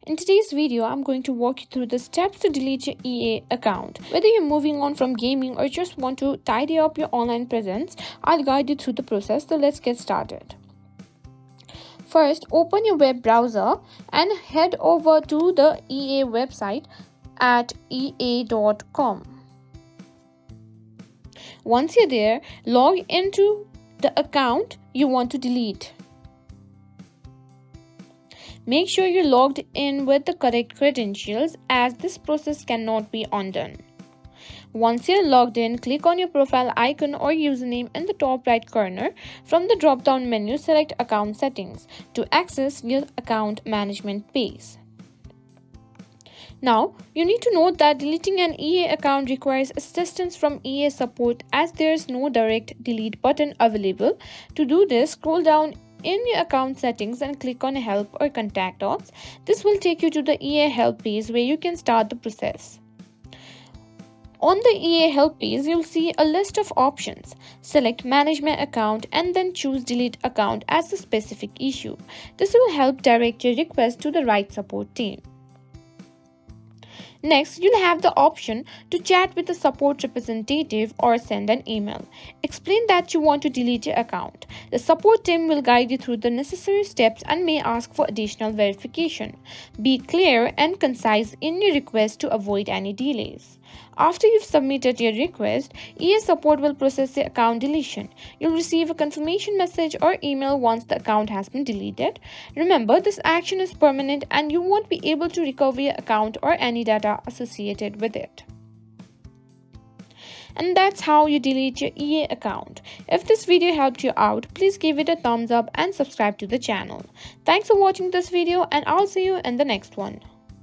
In today's video, I'm going to walk you through the steps to delete your EA account. Whether you're moving on from gaming or just want to tidy up your online presence, I'll guide you through the process, so let's get started. First, open your web browser and head over to the EA website at ea.com. Once you're there, log into the account you want to delete. Make sure you're logged in with the correct credentials, as this process cannot be undone. Once you're logged in, click on your profile icon or username in the top right corner. From the drop-down menu, select Account Settings to access your account management page. Now, you need to note that deleting an EA account requires assistance from EA support, as there is no direct delete button available. To do this, scroll down in your account settings and click on Help or Contact Us. This will take you to the EA Help page where you can start the process. On the EA Help page, you'll see a list of options. Select Manage My Account and then choose Delete Account as the specific issue. This will help direct your request to the right support team. Next, you'll have the option to chat with a support representative or send an email. Explain that you want to delete your account. The support team will guide you through the necessary steps and may ask for additional verification. Be clear and concise in your request to avoid any delays. After you've submitted your request, EA support will process the account deletion. You'll receive a confirmation message or email once the account has been deleted. Remember, this action is permanent and you won't be able to recover your account or any data associated with it. And that's how you delete your EA account. If this video helped you out, please give it a thumbs up and subscribe to the channel. Thanks for watching this video, and I'll see you in the next one.